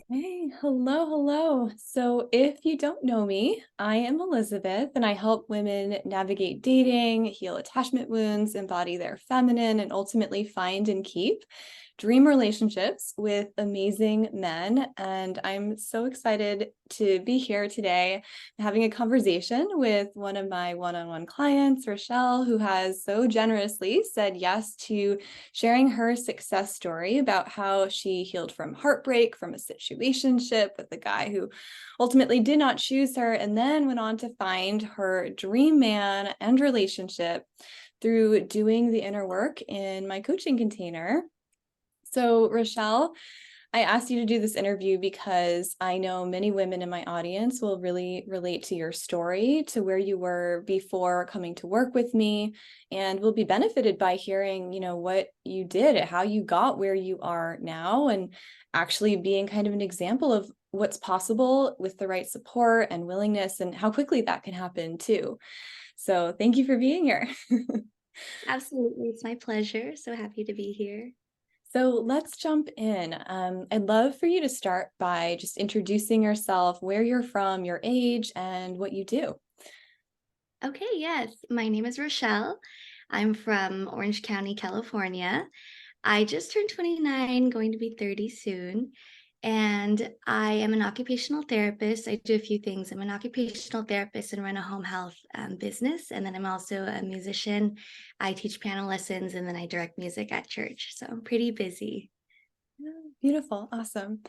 Hey, hello, hello. So, if you don't know me, I am Elizabeth, and I help women navigate dating, heal attachment wounds, embody their feminine, and ultimately find and keep dream relationships with amazing men. And I'm so excited to be here today having a conversation with one of my one-on-one clients, Rochelle, who has so generously said yes to sharing her success story about how she healed from heartbreak from a situationship with a guy who ultimately did not choose her, and then went on to find her dream man and relationship through doing the inner work in my coaching container. So, Rochelle, I asked you to do this interview because I know many women in my audience will really relate to your story, to where you were before coming to work with me, and will be benefited by hearing, what you did, how you got where you are now, and actually being kind of an example of what's possible with the right support and willingness, and how quickly that can happen too. So, thank you for being here. Absolutely. It's my pleasure. So happy to be here. So let's jump in. I'd love for you to start by just introducing yourself, where you're from, your age, and what you do. Okay, yes. My name is Rochelle. I'm from Orange County, California. I just turned 29, going to be 30 soon. And I am an occupational therapist. I do a few things. I'm an occupational therapist and run a home health business. And then I'm also a musician. I teach piano lessons and then I direct music at church. So I'm pretty busy. Yeah, beautiful. Awesome.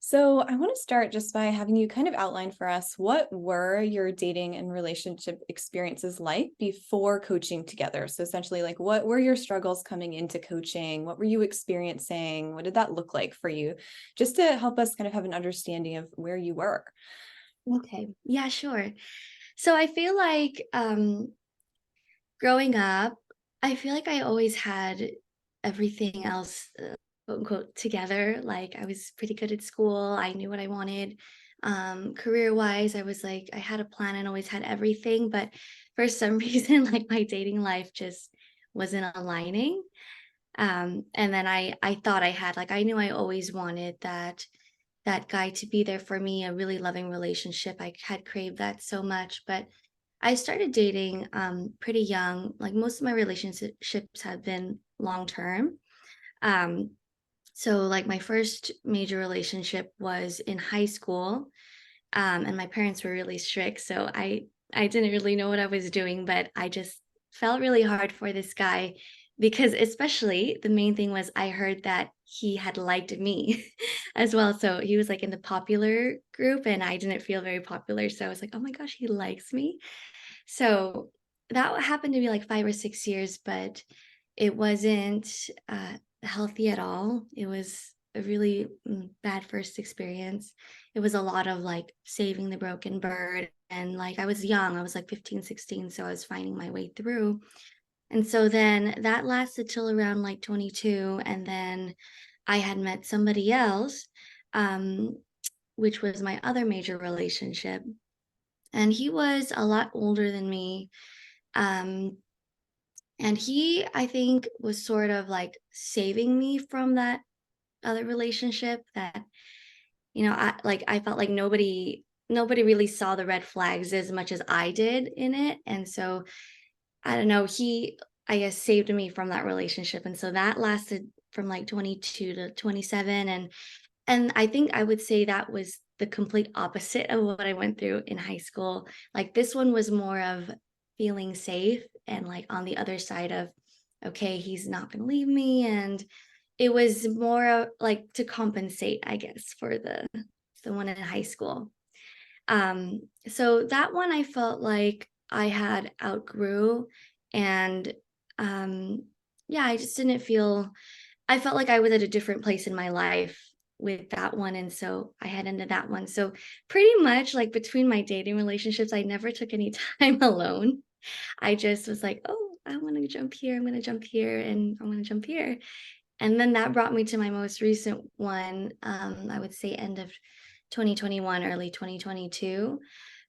So I want to start just by having you kind of outline for us, what were your dating and relationship experiences like before coaching together? So essentially, like, what were your struggles coming into coaching? What were you experiencing? What did that look like for you? Just to help us kind of have an understanding of where you were. Okay. Yeah, sure. So I feel like growing up, I feel like I always had everything else, quote unquote, together. Like I was pretty good at school. I knew what I wanted. Career wise, I was like, I had a plan and always had everything. But for some reason, like my dating life just wasn't aligning. And then I thought I had, like, I knew I always wanted that guy to be there for me, a really loving relationship. I had craved that so much, but I started dating pretty young. Like most of my relationships have been long term. Um, so like my first major relationship was in high school, and my parents were really strict, so I didn't really know what I was doing, but I just felt really hard for this guy because especially the main thing was I heard that he had liked me as well. So he was like in the popular group and I didn't feel very popular. So I was like, oh my gosh, he likes me. So that happened to be like 5 or 6 years, but it wasn't healthy at all. It was a really bad first experience. It was a lot of like saving the broken bird. And like I was young, I was like 15, 16, so I was finding my way through. And so then that lasted till around like 22. And then I had met somebody else, um, which was my other major relationship. And he was a lot older than me. Um, and he, I think, was sort of like saving me from that other relationship that, I felt like nobody really saw the red flags as much as I did in it. And so I don't know, he, I guess, saved me from that relationship. And so that lasted from like 22 to 27. And I think I would say that was the complete opposite of what I went through in high school. Like this one was more of feeling safe and like on the other side of, okay, he's not going to leave me. And it was more like to compensate, I guess, for the one in high school. So that one I felt like I had outgrew and um yeah, I just didn't feel I felt like I was at a different place in my life with that one. And so I had ended that one. So pretty much like between my dating relationships, I never took any time alone. I just was like, oh, I want to jump here. I'm going to jump here and I want to jump here. And then that brought me to my most recent one, I would say end of 2021, early 2022,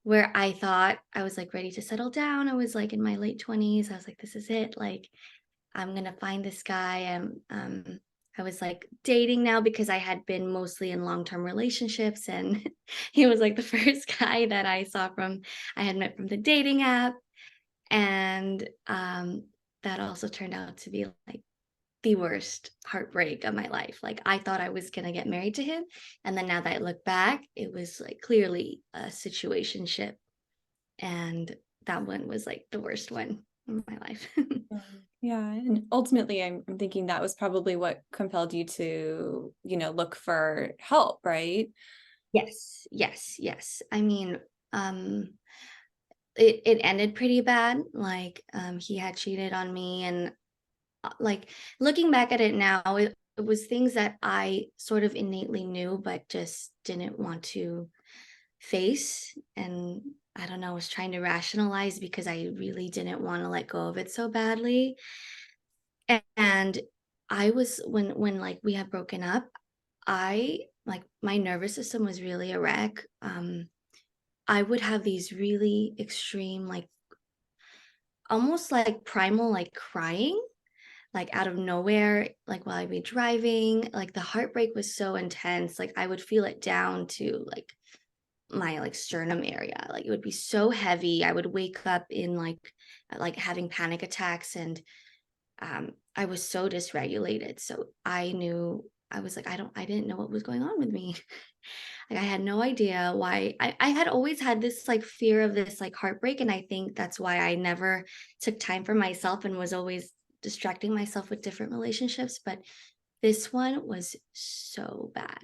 where I thought I was like ready to settle down. I was like in my late 20s. I was like, this is it. Like, I'm gonna find this guy. I was like dating now because I had been mostly in long-term relationships, and he was like the first guy that I had met from the dating app. And that also turned out to be like the worst heartbreak of my life. Like, I thought I was gonna get married to him, and then now that I look back, it was like clearly a situationship, and that one was like the worst one in my life. Yeah, and ultimately, I'm thinking that was probably what compelled you to, look for help, right? Yes, yes, yes. I mean, it ended pretty bad. Like, he had cheated on me, and like, looking back at it now, it was things that I sort of innately knew, but just didn't want to face. And I don't know, was trying to rationalize because I really didn't want to let go of it so badly. And I was, when like we had broken up, I like, my nervous system was really a wreck. I would have these really extreme, like almost like primal, like crying, like out of nowhere, like while I'd be driving. Like, the heartbreak was so intense. Like, I would feel it down to like my like sternum area. Like, it would be so heavy. I would wake up in like having panic attacks, and I was so dysregulated. So I knew, I was like, I didn't know what was going on with me. Like, I had no idea why. I had always had this like fear of this like heartbreak. And I think that's why I never took time for myself and was always distracting myself with different relationships. But this one was so bad.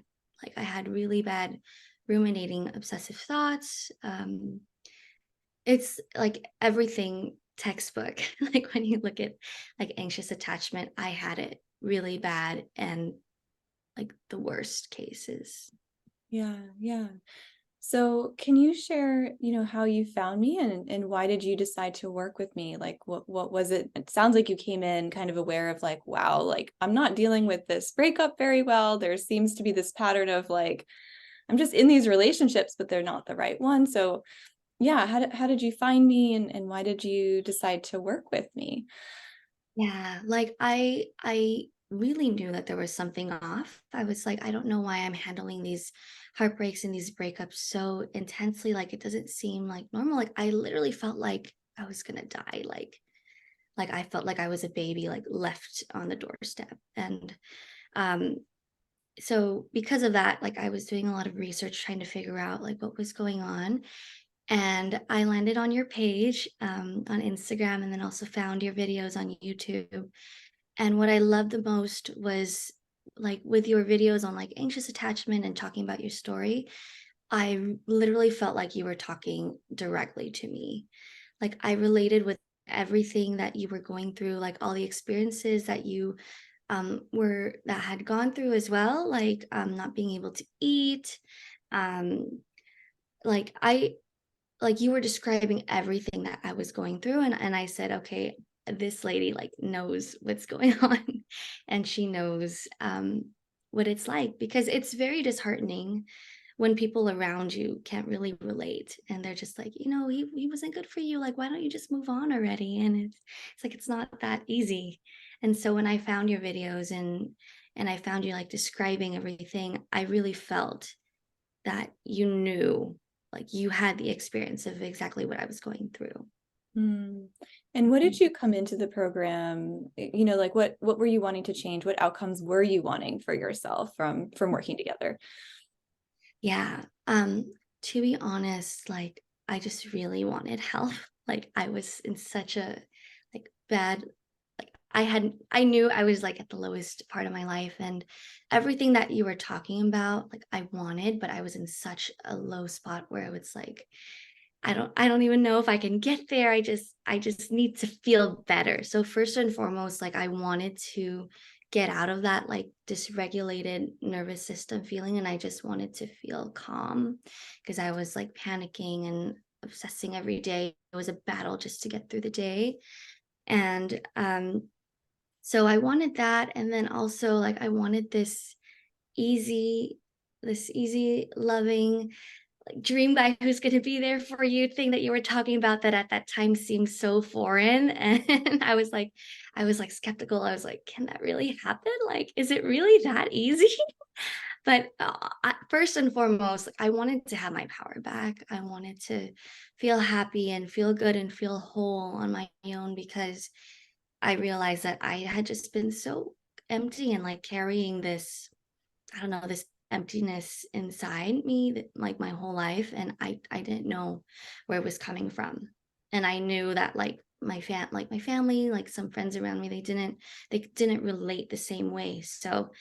Like, I had really bad ruminating obsessive thoughts. It's like everything textbook. Like, when you look at like anxious attachment, I had it really bad, and like the worst cases. Yeah, yeah. So can you share, how you found me and why did you decide to work with me? Like what was it? It sounds like you came in kind of aware of like, wow, like I'm not dealing with this breakup very well. There seems to be this pattern of like, I'm just in these relationships, but they're not the right one. So yeah, how did you find me and why did you decide to work with me? Yeah, like, I really knew that there was something off. I was like, I don't know why I'm handling these heartbreaks and these breakups so intensely. Like, it doesn't seem like normal. Like, I literally felt like I was gonna die. Like I felt like I was a baby, like left on the doorstep. And um, so because of that, like, I was doing a lot of research trying to figure out like what was going on. And I landed on your page on Instagram, and then also found your videos on YouTube. And what I loved the most was, like, with your videos on like anxious attachment and talking about your story, literally felt like you were talking directly to me. Like, I related with everything that you were going through, like all the experiences that you that had gone through as well, like not being able to eat. Um, like, like, you were describing everything that I was going through, and I said, okay, this lady like knows what's going on, and she knows what it's like, because it's very disheartening when people around you can't really relate, and they're just like, he wasn't good for you. Like, why don't you just move on already? And it's like, it's not that easy. And so when I found your videos, and I found you like describing everything, I really felt that you knew, like, you had the experience of exactly what I was going through. Mm. And what did you come into the program, like what were you wanting to change? What outcomes were you wanting for yourself from working together? Yeah. To be honest, like, I just really wanted help. Like, I was in such a like bad, like, I knew I was like at the lowest part of my life, and everything that you were talking about, like, I wanted, but I was in such a low spot where I was like, I don't even know if I can get there. I just need to feel better. So first and foremost, like, I wanted to get out of that like dysregulated nervous system feeling, and I just wanted to feel calm, because I was like panicking and obsessing every day. It was a battle just to get through the day. And so I wanted that, and then also like I wanted easy this easy loving, dream guy who's going to be there for you thing that you were talking about that at that time seemed so foreign. And I was like skeptical. I was like, can that really happen? Like, is it really that easy? But first and foremost, like, I wanted to have my power back. I wanted to feel happy and feel good and feel whole on my own, because I realized that I had just been so empty and like carrying this, I don't know, this emptiness inside me that, like, my whole life, and I didn't know where it was coming from. And I knew that like my family, like some friends around me, they didn't relate the same way. So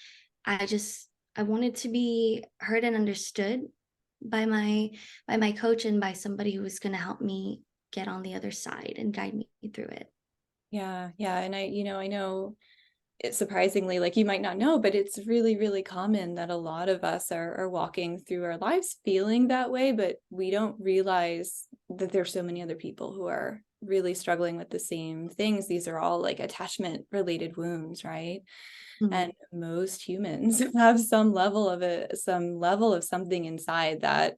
I just I wanted to be heard and understood by my coach and by somebody who was going to help me get on the other side and guide me through it. Yeah, yeah. And I know it's surprisingly, like you might not know, but it's really, really common that a lot of us are walking through our lives feeling that way, but we don't realize that there's so many other people who are really struggling with the same things. These are all like attachment related wounds, right? Mm. And most humans have some level of it, some level of something inside that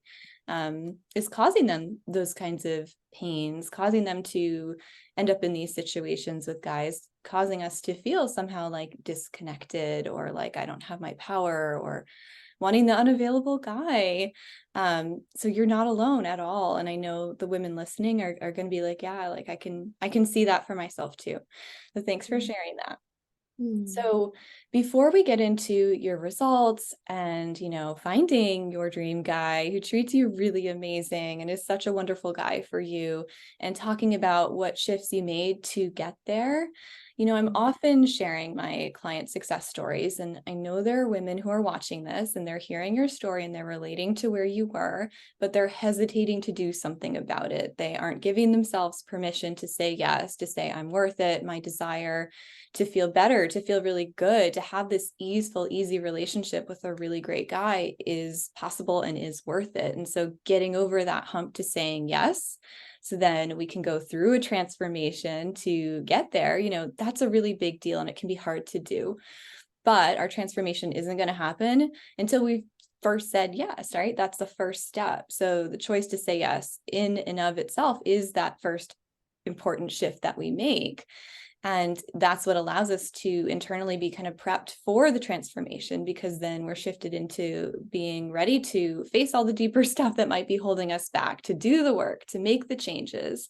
is causing them those kinds of pains, causing them to end up in these situations with guys, causing us to feel somehow like disconnected or like I don't have my power or wanting the unavailable guy. So you're not alone at all. And I know the women listening are going to be like, yeah, like I can see that for myself too. So thanks for Mm. sharing that. Mm. So before we get into your results and, finding your dream guy who treats you really amazing and is such a wonderful guy for you and talking about what shifts you made to get there, I'm Mm. often sharing my client success stories. And I know there are women who are watching this and they're hearing your story and they're relating to where you were, but they're hesitating to do something about it. They aren't giving themselves permission to say yes, to say, I'm worth it, my desire to feel better, to feel really good, to have this easeful, easy relationship with a really great guy is possible and is worth it. And so getting over that hump to saying yes, so then we can go through a transformation to get there, that's a really big deal and it can be hard to do. But our transformation isn't going to happen until we've first said yes, right? That's the first step. So the choice to say yes in and of itself is that first important shift that we make. And that's what allows us to internally be kind of prepped for the transformation, because then we're shifted into being ready to face all the deeper stuff that might be holding us back, to do the work, to make the changes.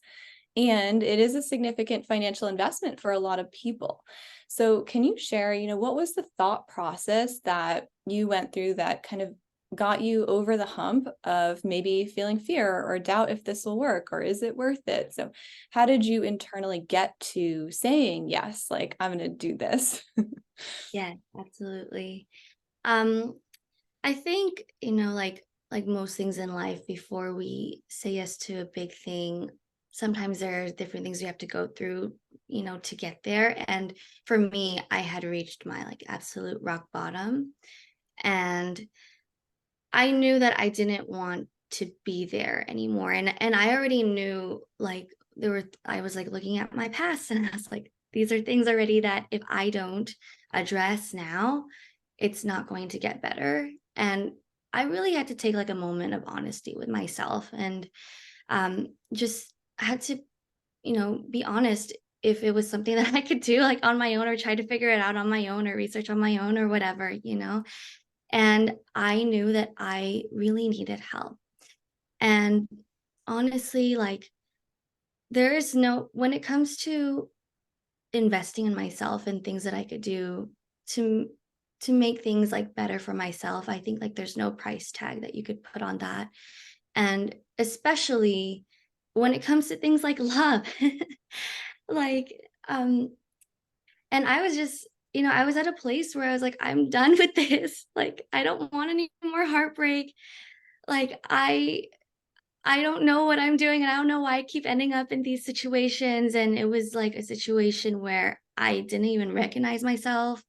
And it is a significant financial investment for a lot of people. So can you share, what was the thought process that you went through that kind of got you over the hump of maybe feeling fear or doubt if this will work or is it worth it? So how did you internally get to saying yes, like I'm going to do this? Yeah, absolutely. Um, I think, like most things in life, before we say yes to a big thing, sometimes there are different things we have to go through, to get there. And for me, I had reached my like absolute rock bottom. And I knew that I didn't want to be there anymore. And I already knew, like, I was like looking at my past and I was like, these are things already that if I don't address now, it's not going to get better. And I really had to take like a moment of honesty with myself and just had to, be honest if it was something that I could do like on my own, or try to figure it out on my own, or research on my own, or whatever. And I knew that I really needed help. And honestly, like, there is no, when it comes to investing in myself and things that I could do to to make things like better for myself, I think like there's no price tag that you could put on that. And especially when it comes to things like love. like um and I was just, I was at a place where I was like, I'm done with this. Like, I don't want any more heartbreak. Like, I don't know what I'm doing and I don't know why I keep ending up in these situations. And it was like a situation where I didn't even recognize myself.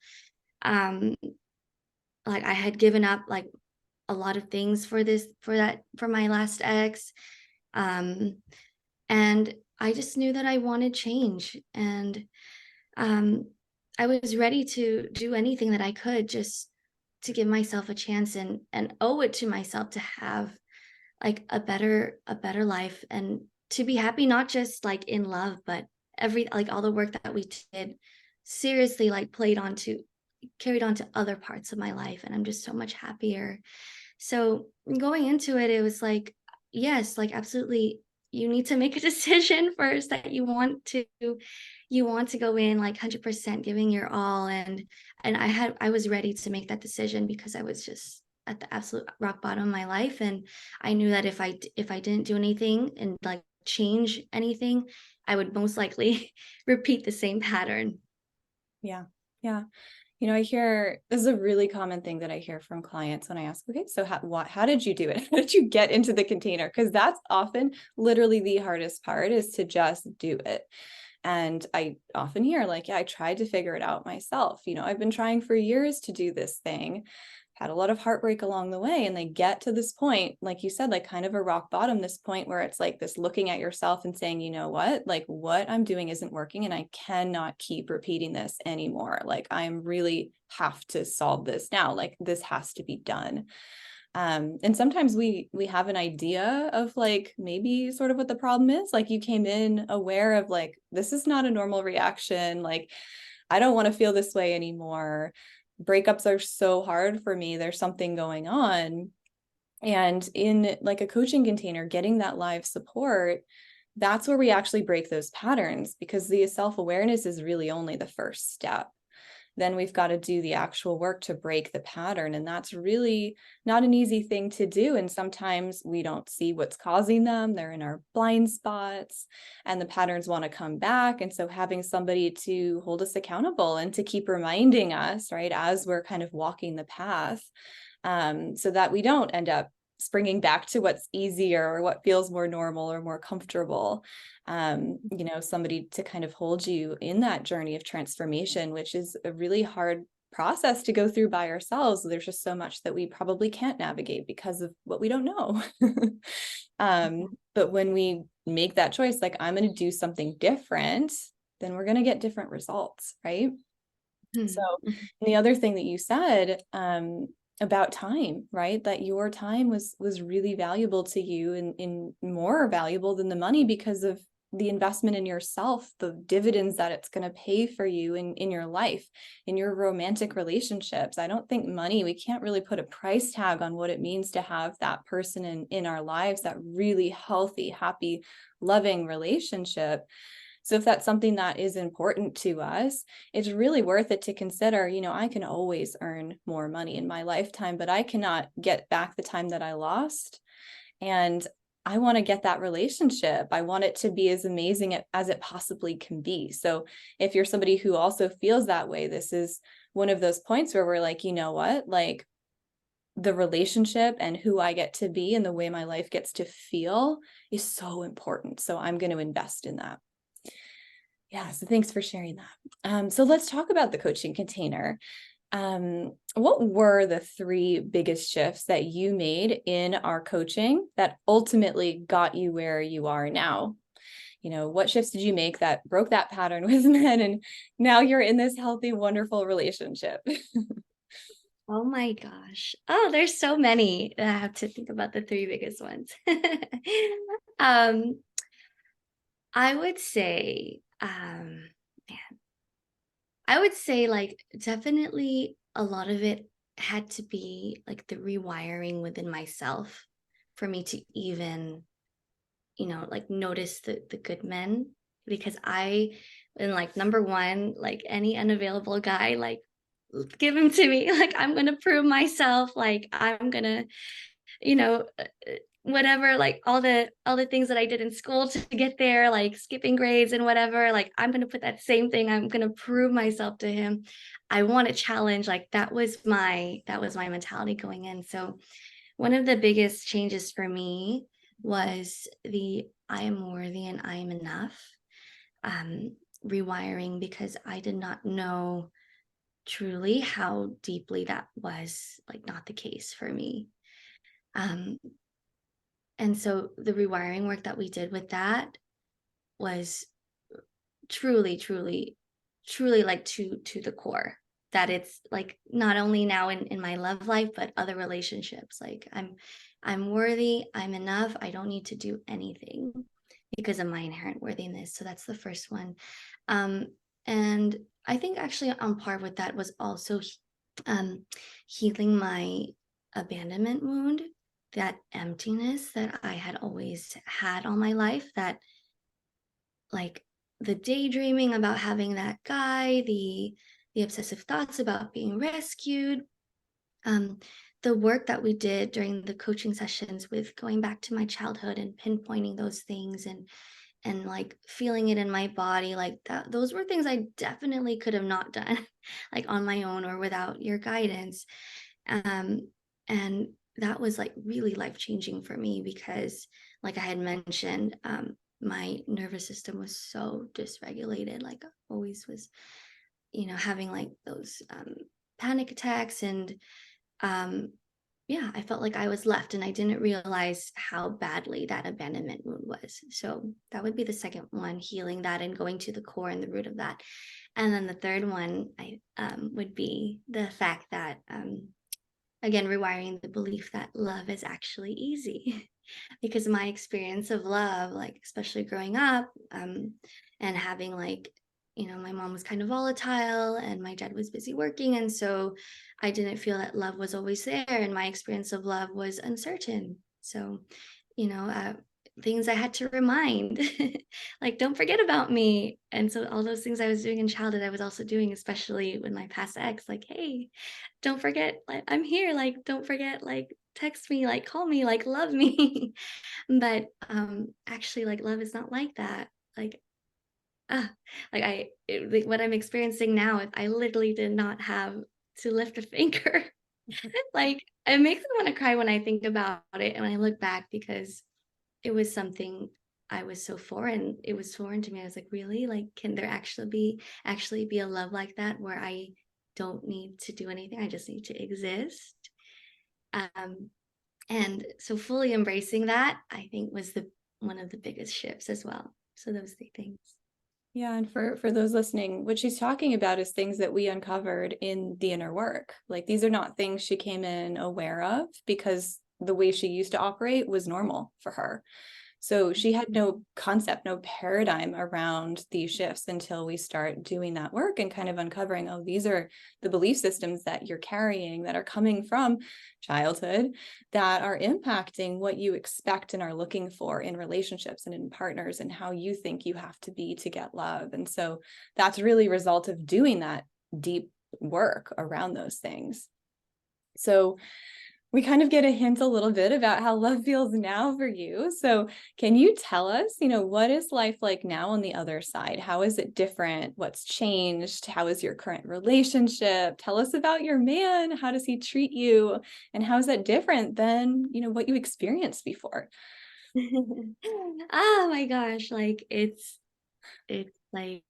Um, like, I had given up like a lot of things for my last ex. Um, and I just knew that I wanted change. And um, I was ready to do anything that I could just to give myself a chance and owe it to myself to have like a better life, and to be happy, not just like in love, but like all the work that we did seriously like carried on to other parts of my life, and I'm just so much happier. So going into it, it was like, yes, like absolutely, you need to make a decision first that you want to go in like 100% giving your all. And I was ready to make that decision because I was just at the absolute rock bottom of my life, and I knew that if I didn't do anything and like change anything, I would most likely repeat the same pattern. Yeah. Yeah. I hear this is a really common thing that I hear from clients when I ask, okay, so how did you do it? How did you get into the container? Because that's often literally the hardest part, is to just do it. And I often hear like, yeah, I tried to figure it out myself. I've been trying for years to do this thing, had a lot of heartbreak along the way. And they get to this point, like you said, like kind of a rock bottom, this point where it's like this looking at yourself and saying, you know what, like what I'm doing isn't working and I cannot keep repeating this anymore. Like I'm really have to solve this now. Like this has to be done. And sometimes we have an idea of like maybe sort of what the problem is. Like you came in aware of like, this is not a normal reaction. Like, I don't want to feel this way anymore. Breakups are so hard for me. There's something going on. And in like a coaching container, getting that live support, that's where we actually break those patterns, because the self-awareness is really only the first step. Then we've got to do the actual work to break the pattern. And that's really not an easy thing to do. And sometimes we don't see what's causing them. They're in our blind spots and the patterns want to come back. And so having somebody to hold us accountable and to keep reminding us, right, as we're kind of walking the path, so that we don't end up springing back to what's easier or what feels more normal or more comfortable. Somebody to kind of hold you in that journey of transformation, which is a really hard process to go through by ourselves. There's just so much that we probably can't navigate because of what we don't know. But when we make that choice, like I'm going to do something different, then we're going to get different results, right? So, Mhm. and the other thing that you said, about time, right? That your time was really valuable to you, and more valuable than the money because of the investment in yourself, the dividends that it's going to pay for you in your life, in your romantic relationships. I don't think money, we can't really put a price tag on what it means to have that person in our lives, that really healthy, happy, loving relationship. So if that's something that is important to us, it's really worth it to consider, I can always earn more money in my lifetime, but I cannot get back the time that I lost. And I want to get that relationship. I want it to be as amazing as it possibly can be. So if you're somebody who also feels that way, this is one of those points where we're like, you know what, like the relationship and who I get to be and the way my life gets to feel is so important. So I'm going to invest in that. Yeah, so thanks for sharing that. So let's talk about the coaching container. What were the three biggest shifts that you made in our coaching that ultimately got you where you are now? What shifts did you make that broke that pattern with men, and now you're in this healthy, wonderful relationship? Oh my gosh. Oh, there's so many that I have to think about the three biggest ones. um, I would say, man, I would say like definitely a lot of it had to be like the rewiring within myself for me to even, like notice the good men, because I, and like number one, like any unavailable guy, like give him to me. Like I'm gonna prove myself. Like I'm gonna, whatever, like all the things that I did in school to get there, like skipping grades and whatever, like I'm going to put that same thing, I'm going to prove myself to him. I want a challenge. Like that was my mentality going in. So one of the biggest changes for me was the I am worthy and I am enough, um rewiring, because I did not know truly how deeply that was like not the case for me. um And so the rewiring work that we did with that was truly, truly, truly like to the core. that it's like not only now in my love life, but other relationships. Like I'm worthy, I'm enough, I don't need to do anything because of my inherent worthiness. So that's the first one. Um, and I think actually on par with that was also um, healing my abandonment wound, that emptiness that I had always had all my life, that like the daydreaming about having that guy, the obsessive thoughts about being rescued, um, the work that we did during the coaching sessions with going back to my childhood and pinpointing those things and like feeling it in my body, like that, those were things I definitely could have not done like on my own or without your guidance. um and that was like really life changing for me because like I had mentioned, my nervous system was so dysregulated, like always was, having like those panic attacks. And um yeah, I felt like I was left and I didn't realize how badly that abandonment wound was. So that would be the second one, healing that and going to the core and the root of that. And then the third one, I would be the fact that again, rewiring the belief that love is actually easy. Because my experience of love, like especially growing up, and having like, my mom was kind of volatile and my dad was busy working, and so I didn't feel that love was always there, and my experience of love was uncertain. So, you know, uh, things I had to remind, like don't forget about me. And so all those things I was doing in childhood, I was also doing, especially with my past ex, like, hey, don't forget, like I'm here, like don't forget, like text me, like call me, like love me. But actually like love is not like that. Like ah, like like, what I'm experiencing now, if I literally did not have to lift a finger. Like it makes me want to cry when I think about it and when I look back, because it was something I was so foreign. It was foreign to me. I was like, really? Like, can there actually be a love like that where I don't need to do anything? I just need to exist. Um, and so fully embracing that, I think was the one of the biggest shifts as well. So those three things. Yeah, and for those listening, what she's talking about is things that we uncovered in the inner work. Like these are not things she came in aware of because the way she used to operate was normal for her. So she had no concept, no paradigm around these shifts until we start doing that work and kind of uncovering, oh, these are the belief systems that you're carrying that are coming from childhood that are impacting what you expect and are looking for in relationships and in partners and how you think you have to be to get love. And so that's really a result of doing that deep work around those things. So we kind of get a hint a little bit about how love feels now for you. So can you tell us, what is life like now on the other side? How is it different? What's changed? How is your current relationship? Tell us about your man. How does he treat you? And how is that different than, what you experienced before? Oh my gosh, like it's like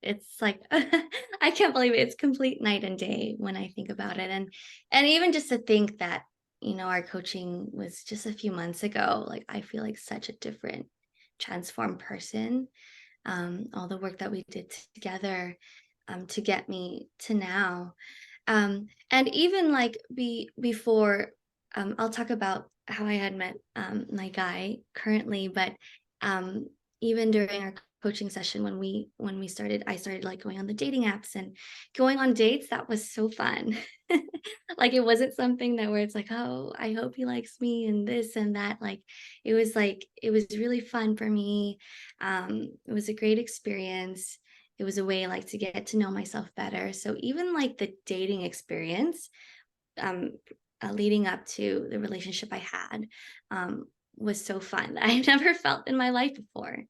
it's like I can't believe it. It's complete night and day when I think about it. And even just to think that, our coaching was just a few months ago, like I feel like such a different transformed person. All the work that we did together to get me to now. And even like before, I'll talk about how I had met my guy currently, but um, even during our coaching session when we started, I started like going on the dating apps and going on dates. That was so fun. Like it wasn't something that where it's like, oh, I hope he likes me and this and that. Like it was really fun for me. It was a great experience. It was a way like to get to know myself better. So even like the dating experience, um, leading up to the relationship I had, was so fun that I've never felt in my life before,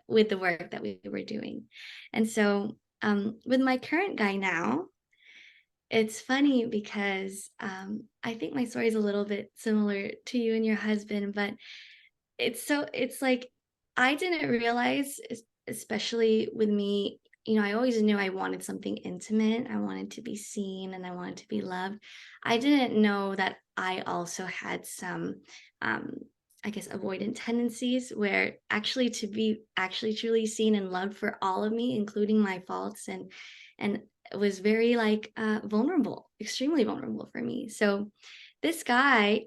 with the work that we were doing. And so with my current guy now, it's funny because I think my story is a little bit similar to you and your husband, but it's like I didn't realize, especially with me, I always knew I wanted something intimate. I wanted to be seen and I wanted to be loved. I didn't know that I also had some um I guess avoidant tendencies, where actually to be actually truly seen and loved for all of me, including my faults and was very like vulnerable, extremely vulnerable for me. So this guy,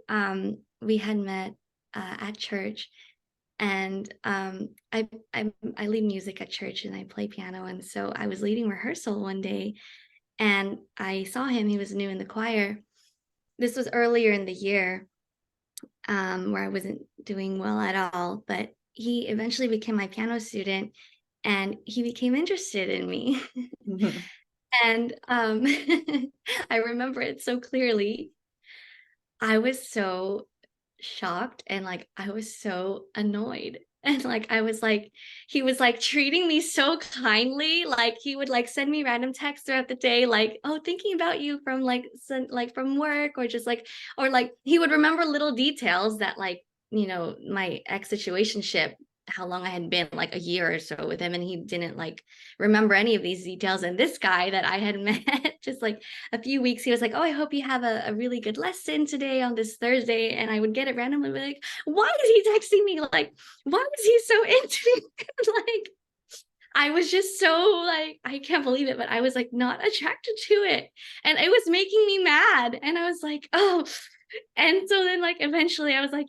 we had met at church, and I lead music at church and I play piano, and so I was leading rehearsal one day, and I saw him. He was new in the choir. This was earlier in the year, where I wasn't doing well at all, but he eventually became my piano student, and he became interested in me. Mhm. And I remember it so clearly. I was so shocked, and like I was so annoyed. And like I was like, he was like treating me so kindly. Like he would like send me random texts throughout the day, like, oh, thinking about you from like like from work, or just like, or like he would remember little details that like, my ex situationship, how long I had been, like a year or so with him, and he didn't like remember any of these details. And this guy that I had met just like a few weeks, he was like, oh, I hope you have a really good lesson today on this Thursday. And I would get it randomly, be like, why is he texting me? Like, why is he so into me? Like, I was just so like, I can't believe it, but I was like not attracted to it. And it was making me mad. And I was like, oh. And so then like eventually I was like,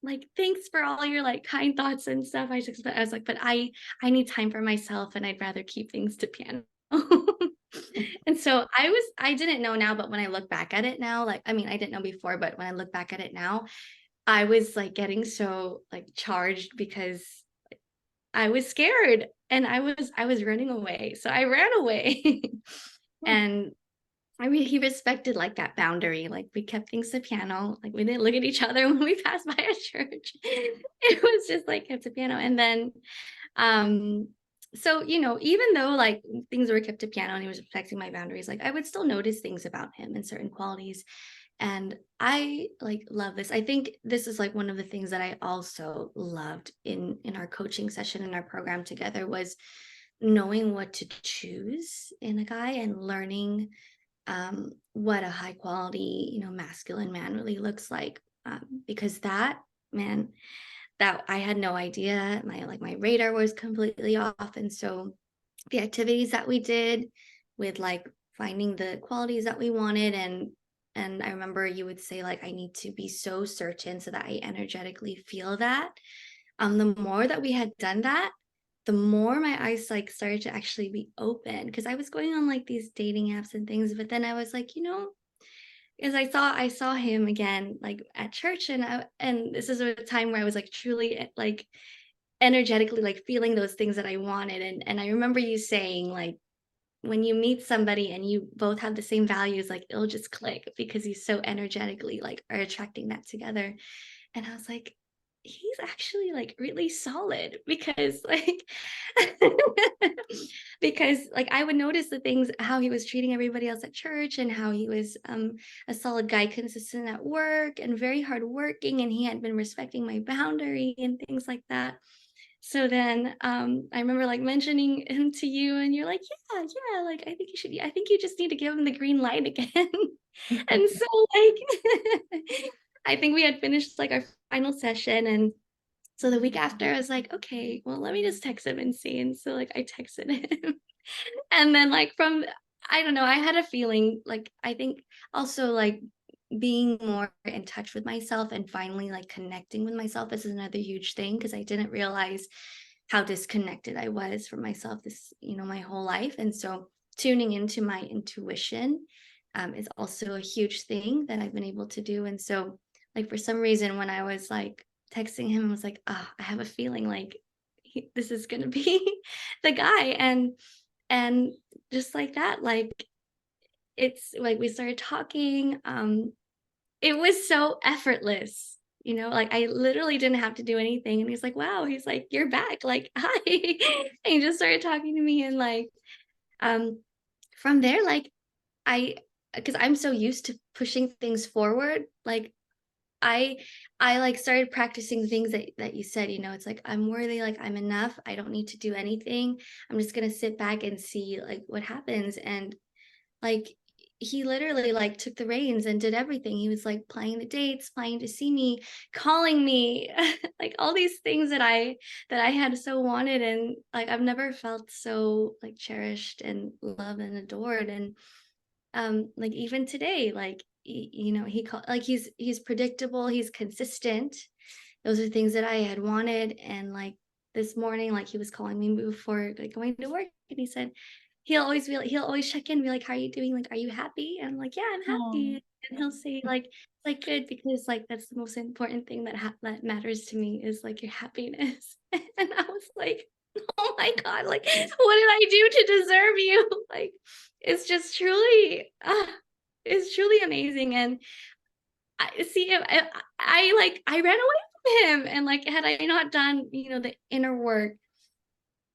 like thanks for all your like kind thoughts and stuff. I was like, but I need time for myself, and I'd rather keep things to piano. And so I didn't know now, but when I look back at it now, like, I mean, I didn't know before, but when I look back at it now, I was like getting so like charged because I was scared, and I was running away. So I ran away. And I mean, he respected like that boundary. Like we kept things to piano. Like we didn't look at each other when we passed by a church. It was just like kept to piano. And then um so even though like things were kept to piano and he was respecting my boundaries, like I would still notice things about him and certain qualities. And I like love this. I think this is like one of the things that I also loved in our coaching session in our program together, was knowing what to choose in a guy, and learning what a high quality, masculine man really looks like. Because that man, that I had no idea. My radar was completely off. And so the activities that we did with like finding the qualities that we wanted, and I remember you would say like I need to be so certain so that I energetically feel that. The more that we had done that, the more my eyes like started to actually be open, because I was going on like these dating apps and things, but then I was like, because I saw him again like at church, and this is a time where I was like truly like energetically like feeling those things that I wanted. And I remember you saying like when you meet somebody and you both have the same values, like it'll just click because you so energetically like are attracting that together. And I was like, he's actually like really solid, because like because like I would notice the things, how he was treating everybody else at church, and how he was a solid guy, consistent at work and very hardworking, and he had been respecting my boundary and things like that. So then I remember like mentioning him to you, and you're like, yeah, like I think you just need to give him the green light again. And so like I think we had finished like our final session, and so the week after I was like, okay, well, let me just text him and see. And so like I texted him. And then like from, I don't know, I had a feeling like, I think also like being more in touch with myself and finally like connecting with myself, this is another huge thing, because I didn't realize how disconnected I was from myself this, my whole life. And so tuning into my intuition is also a huge thing that I've been able to do. And so like for some reason when I was like texting him, I was like, I have a feeling like this is gonna be the guy. And just like that, like it's like we started talking. It was so effortless, like I literally didn't have to do anything. And he's like, wow, he's like, you're back, like, hi. And he just started talking to me, and like um from there, like I because I'm so used to pushing things forward, like I I like started practicing things that you said, it's like I'm worthy, like I'm enough. I don't need to do anything. I'm just gonna sit back and see like what happens. And like he literally like took the reins and did everything. He was like planning the dates, flying to see me, calling me, like all these things that I had so wanted, and like I've never felt so like cherished and loved and adored. And like even today, like he called, like he's predictable, he's consistent. Those are things that I had wanted. And like this morning, like he was calling me before like going to work, and he said he'll always check in and be like, how are you doing? Like, are you happy? And I'm like, yeah, I'm Oh, happy. And he'll say like good, because like that's the most important thing that matters to me is like your happiness. And I was like, oh my God, like what did I do to deserve you? Like it's just truly it's truly amazing. And I see him. I ran away from him, and like had I not done the inner work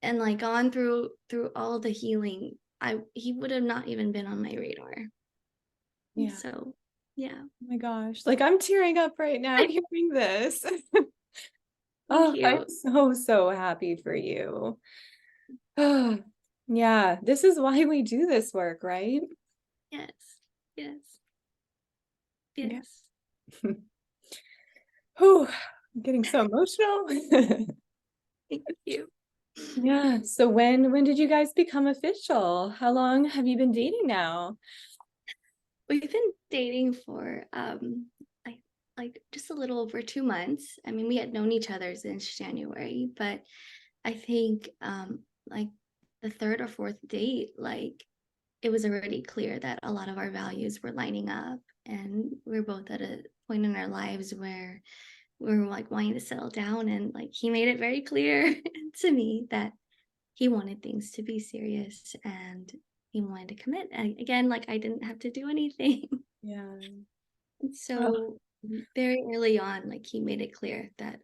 and like gone through all the healing, I he would have not even been on my radar. And yeah. so yeah. Oh my gosh. Like I'm tearing up right now hearing this. Thank Oh, I'm you. so, so happy for you. Oh, yeah. This is why we do this work, right? Yes. Yes. Yeah. Yes. Whew, I'm getting so emotional. Thank you. Yeah. So when did you guys become official? How long have you been dating now? We've been dating for I like just a little over 2 months. I mean, we had known each other since January, but I think like the third or fourth date, like it was already clear that a lot of our values were lining up, and we're both at a point in our lives where we were like wanting to settle down. And like he made it very clear to me that he wanted things to be serious, and he wanted to commit. And again, like I didn't have to do anything. Yeah. And Oh, so very early on, like he made it clear that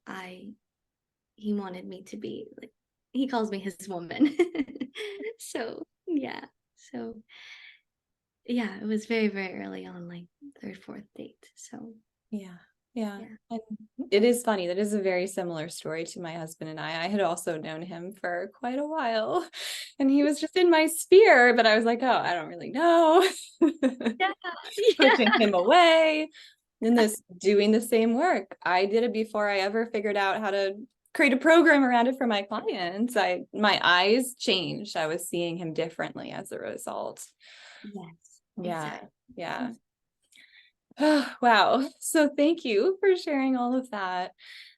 he wanted me to be like, he calls me his woman. So yeah. So yeah, it was very, very early on, like third, fourth date. So yeah. Yeah. yeah. And it is funny. That is a very similar story to my husband and I. I had also known him for quite a while, and he was just in my sphere, but I was like, oh, I don't really know. Yeah. Pushing Yeah. him away. And this doing the same work. I did it before I ever figured out how to create a program around it for my clients. My eyes changed. I was seeing him differently as a result. Yes, Yeah. exactly. Yeah. Wow. So thank you for sharing all of that.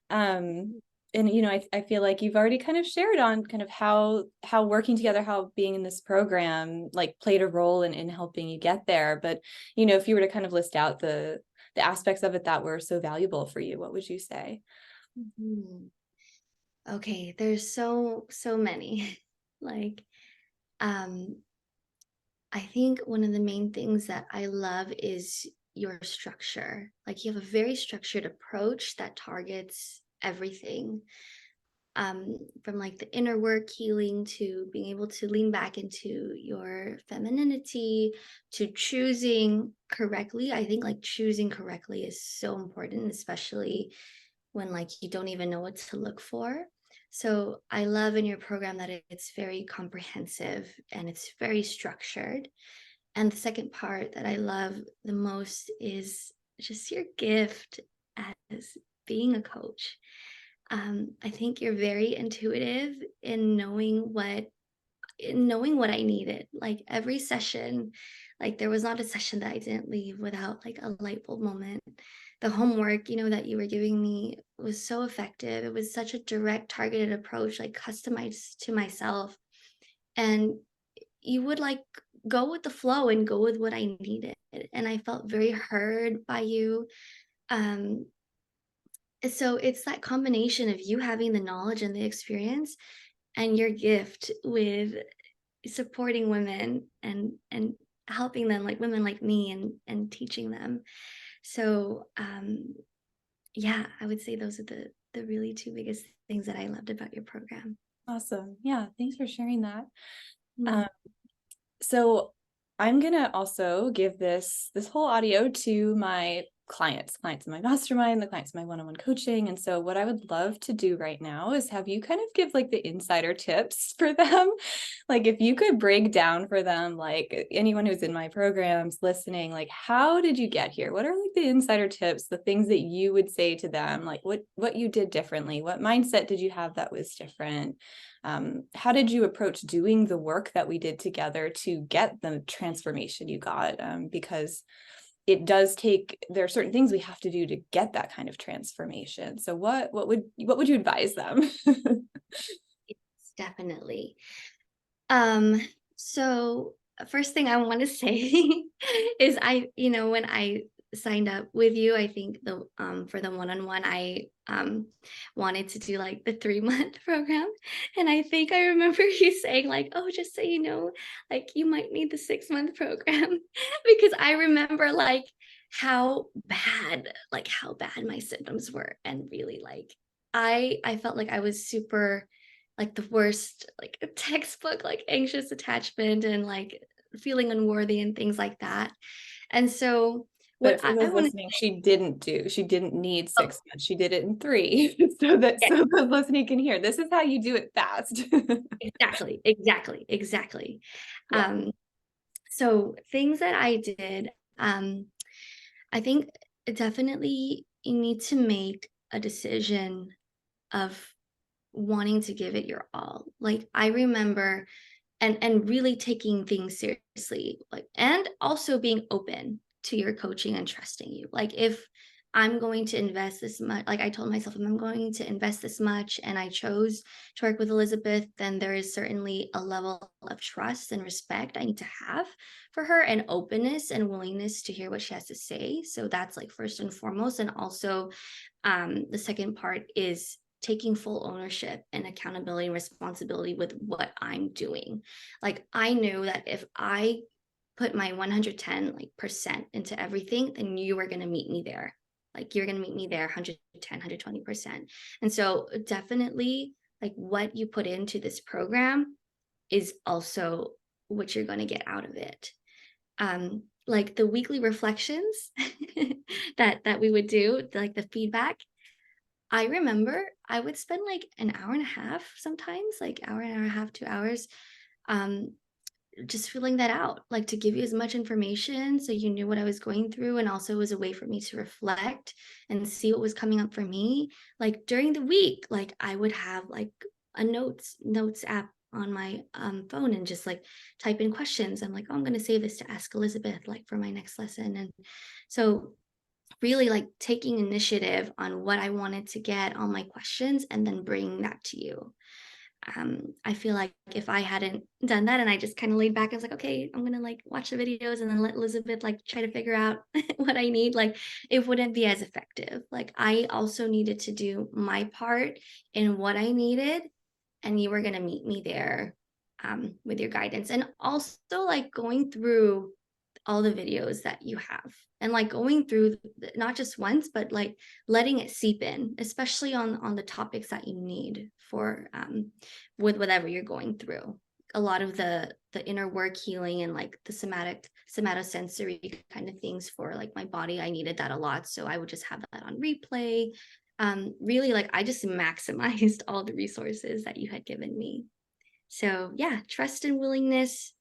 Um, and I feel like you've already kind of shared on kind of how working together, how being in this program like played a role in helping you get there. But if you were to kind of list out the aspects of it that were so valuable for you, what would you say? Mhm. Okay, there's so many. Like, um, I think one of the main things that I love is your structure. Like you have a very structured approach that targets everything. From like the inner work healing to being able to lean back into your femininity to choosing correctly. I think like choosing correctly is so important, especially when like you don't even know what to look for. So I love in your program that it's very comprehensive and it's very structured. And the second part that I love the most is just your gift as being a coach. I think you're very intuitive in knowing what I needed. Like every session, like there was not a session that I didn't leave without like a light bulb moment. The homework, that you were giving me was so effective. It was such a direct, targeted approach, like customized to myself. And you would like go with the flow and go with what I needed. And I felt very heard by you. Um, so it's that combination of you having the knowledge and the experience and your gift with supporting women and helping them, like women like me, and teaching them. So yeah, I would say those are the really two biggest things that I loved about your program. Awesome. Yeah. Thanks for sharing that. Mm. Um, so I'm gonna also give this whole audio to my clients in my mastermind, the clients in my one-on-one coaching. And so what I would love to do right now is have you kind of give like the insider tips for them. Like if you could break down for them, like anyone who's in my programs listening, like how did you get here? What are like the insider tips, the things that you would say to them, like what you did differently? What mindset did you have that was different? How did you approach doing the work that we did together to get the transformation you got? Because it does take, there are certain things we have to do to get that kind of transformation. So what would you advise them? Yes, definitely. Um, so first thing I want to say is when I signed up with you, I think the for the one-on-one, I wanted to do like the 3-month program. And I think I remember you saying like, oh, just so you know, like you might need the 6-month program because I remember like how bad my symptoms were. And really like I felt like I was super like the worst, like a textbook, like anxious attachment and like feeling unworthy and things like that. And so what But for I those want to listening, she didn't need oh, 6 months. She did it in 3. So that yeah, so those listening can hear. This is how you do it fast. exactly. Yeah. Um, so things that I did, I think definitely you need to make a decision of wanting to give it your all. Like I remember and really taking things seriously, like, and also being open to your coaching and trusting you. Like if I'm going to invest this much, like I told myself, if I'm going to invest this much and I chose to work with Elizabeth, then there is certainly a level of trust and respect I need to have for her, and openness and willingness to hear what she has to say. So that's like first and foremost. And also the second part is taking full ownership and accountability and responsibility with what I'm doing. Like I knew that if I put my 110 like percent into everything, then you are going to meet me there. Like you're going to meet me there 110, 120%. And so definitely like what you put into this program is also what you're going to get out of it. Like the weekly reflections that we would do, like the feedback, I remember I would spend like an hour and a half sometimes, like hour and a half, 2 hours, um, just filling that out, like to give you as much information so you knew what I was going through. And also was a way for me to reflect and see what was coming up for me. Like during the week, like I would have like a notes app on my phone and just like type in questions. I'm like, oh, I'm going to save this to ask Elizabeth, like for my next lesson. And so really like taking initiative on what I wanted to get, all my questions, and then bringing that to you. I feel like if I hadn't done that and I just kind of laid back, I was like, okay, I'm gonna like watch the videos and then let Elizabeth like try to figure out what I need, like it wouldn't be as effective. Like I also needed to do my part in what I needed, and you were gonna meet me there with your guidance. And also like going through all the videos that you have and like going through not just once but like letting it seep in, especially on the topics that you need for with whatever you're going through. A lot of the inner work healing and like the somatosensory kind of things for like my body, I needed that a lot, so I would just have that on replay. Really like I just maximized all the resources that you had given me. So yeah, trust and willingness,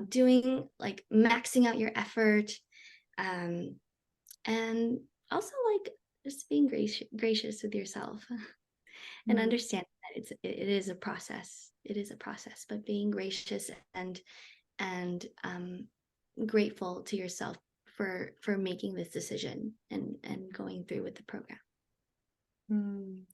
doing like maxing out your effort, um, and also like just being gracious with yourself and Mm. understand that it is a process. It is a process, but being gracious and grateful to yourself for making this decision and going through with the program.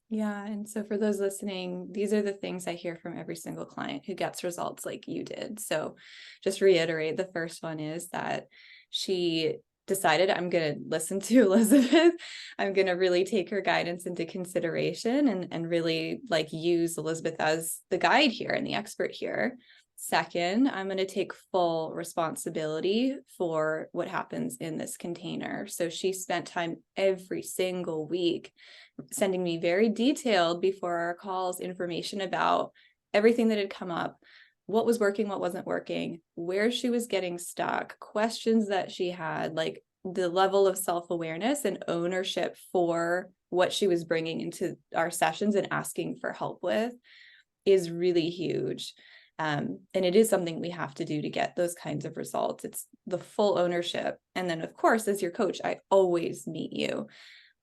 Yeah. And so for those listening, these are the things I hear from every single client who gets results like you did. So just reiterate, the first one is that she decided, I'm going to listen to Elizabeth. I'm going to really take her guidance into consideration and really like use Elizabeth as the guide here and the expert here. Second, I'm going to take full responsibility for what happens in this container. So she spent time every single week sending me very detailed before our calls information about everything that had come up, what was working, what wasn't working, where she was getting stuck, questions that she had, like the level of self-awareness and ownership for what she was bringing into our sessions and asking for help with is really huge. And it is something we have to do to get those kinds of results. It's the full ownership. And then, of course, as your coach, I always meet you,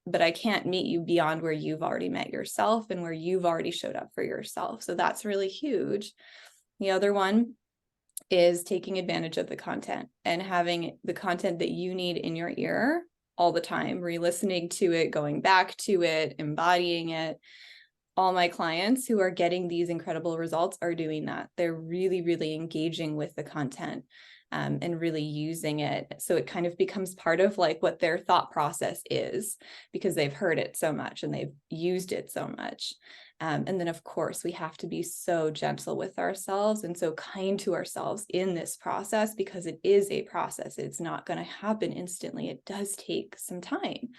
but I can't meet you beyond where you've already met yourself and where you've already showed up for yourself. So that's really huge. The other one is taking advantage of the content and having the content that you need in your ear all the time, re-listening to it, going back to it, embodying it. All my clients who are getting these incredible results are doing that. They're really, really engaging with the content and really using it. So it kind of becomes part of like what their thought process is, because they've heard it so much and they've used it so much. And then, of course, we have to be so gentle with ourselves and so kind to ourselves in this process, because it is a process. It's not going to happen instantly. It does take some time.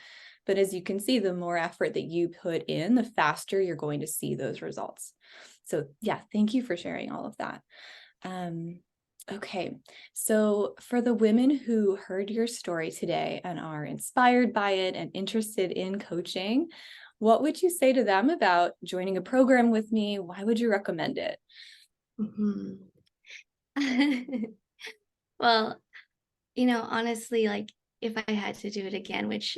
But as you can see, the more effort that you put in, the faster you're going to see those results. So yeah, thank you for sharing all of that. Okay, so for the women who heard your story today and are inspired by it and interested in coaching, what would you say to them about joining a program with me? Why would you recommend it? Mhm. Well, honestly, like if I had to do it again, which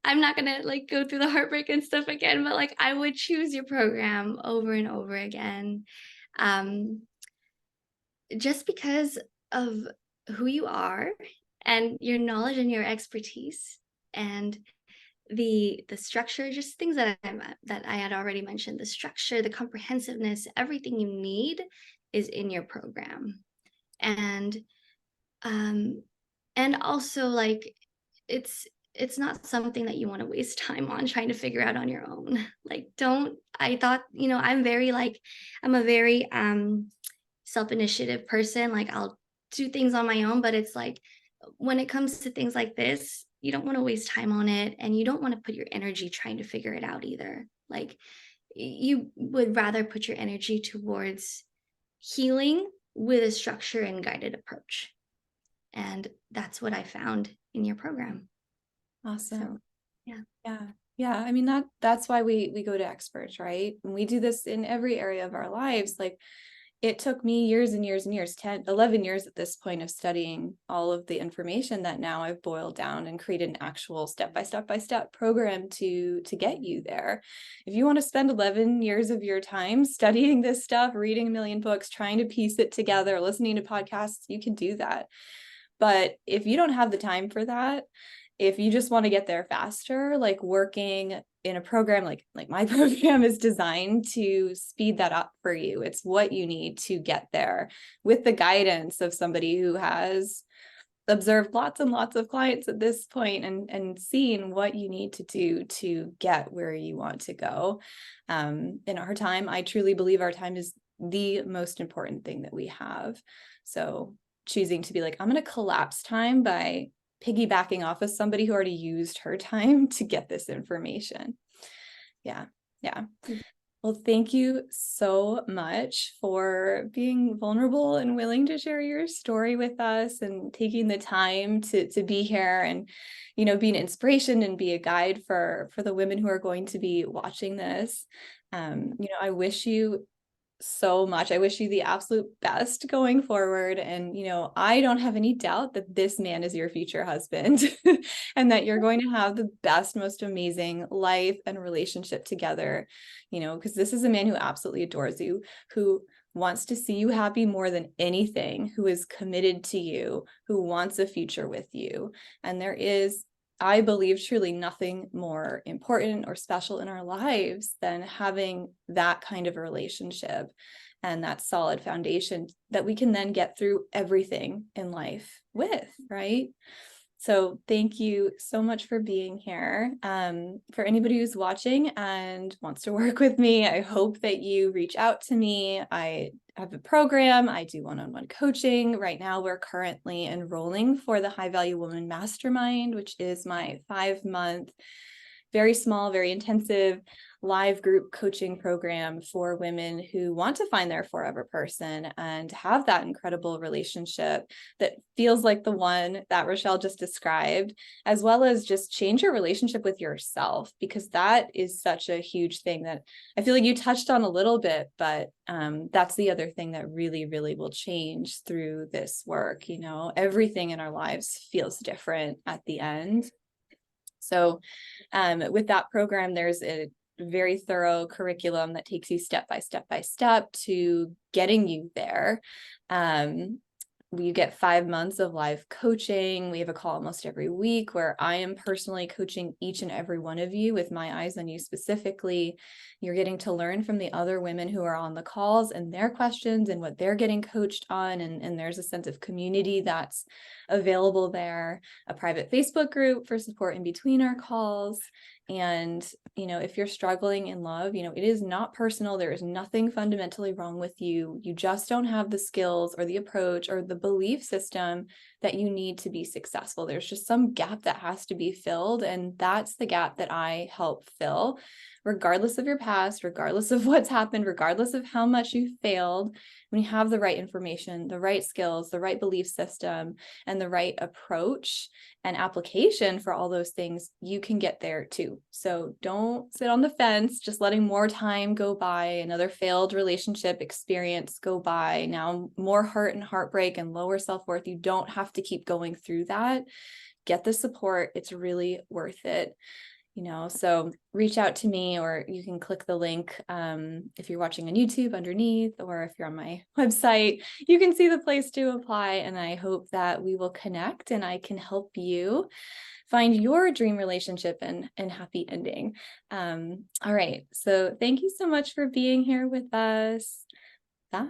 I'm not gonna like go through the heartbreak and stuff again, but like I would choose your program over and over again. Um, just because of who you are and your knowledge and your expertise and the structure, just things that I had already mentioned, the structure, the comprehensiveness, everything you need is in your program. And um and also like it's not something that you want to waste time on trying to figure out on your own. Like don't I thought, I'm a very self-initiative person. Like I'll do things on my own, but it's like when it comes to things like this, you don't want to waste time on it and you don't want to put your energy trying to figure it out either. Like you would rather put your energy towards healing with a structure and guided approach. And that's what I found in your program. So, Awesome. yeah. Yeah. Yeah. I mean, that's why we go to experts, right? And we do this in every area of our lives. Like it took me years and years and years, 10, 11 years at this point of studying all of the information that now I've boiled down and created an actual step-by-step program to get you there. If you want to spend 11 years of your time studying this stuff, reading a million books, trying to piece it together, listening to podcasts, you can do that. But if you don't have the time for that, if you just want to get there faster, like working in a program like my program is designed to speed that up for you. It's what you need to get there with the guidance of somebody who has observed lots and lots of clients at this point and seen what you need to do to get where you want to go. In our time, I truly believe our time is the most important thing that we have. So choosing to be like, I'm going to collapse time by piggybacking off of somebody who already used her time to get this information. Yeah. Yeah. Well, thank you so much for being vulnerable and willing to share your story with us and taking the time to be here and, be an inspiration and be a guide for the women who are going to be watching this. I wish you so much. I wish you the absolute best going forward. And, I don't have any doubt that this man is your future husband and that you're going to have the best, most amazing life and relationship together, because this is a man who absolutely adores you, who wants to see you happy more than anything, who is committed to you, who wants a future with you. And there is, I believe, truly nothing more important or special in our lives than having that kind of a relationship and that solid foundation that we can then get through everything in life with, right? So thank you so much for being here. For anybody who's watching and wants to work with me, I hope that you reach out to me. I have a program. I do one-on-one coaching. Right now, we're currently enrolling for the High Value Woman Mastermind, which is my 5-month very small, very intensive live group coaching program for women who want to find their forever person and have that incredible relationship that feels like the one that Rochelle just described, as well as just change your relationship with yourself, because that is such a huge thing that I feel like you touched on a little bit, but that's the other thing that really, really will change through this work. You know, everything in our lives feels different at the end. So with that program, there's a very thorough curriculum that takes you step by step by step to getting you there. You get 5 months of live coaching. We have a call almost every week where I am personally coaching each and every one of you with my eyes on you specifically. You're getting to learn from the other women who are on the calls and their questions and what they're getting coached on. And there's a sense of community that's available there, a private Facebook group for support in between our calls. And, you know, if you're struggling in love, you know, it is not personal. There is nothing fundamentally wrong with you. You just don't have the skills or the approach or the belief system that you need to be successful. There's just some gap that has to be filled. And that's the gap that I help fill, regardless of your past, regardless of what's happened, regardless of how much you failed. When you have the right information, the right skills, the right belief system, and the right approach and application for all those things, you can get there too. So don't sit on the fence, just letting more time go by, another failed relationship experience go by, now more hurt and heartbreak and lower self-worth. You don't have to keep going through that. Get the support. It's really worth it. You know, so reach out to me, or you can click the link if you're watching on YouTube underneath, or if you're on my website, you can see the place to apply. And I hope that we will connect and I can help you find your dream relationship and happy ending. All right. So thank you so much for being here with us. Bye.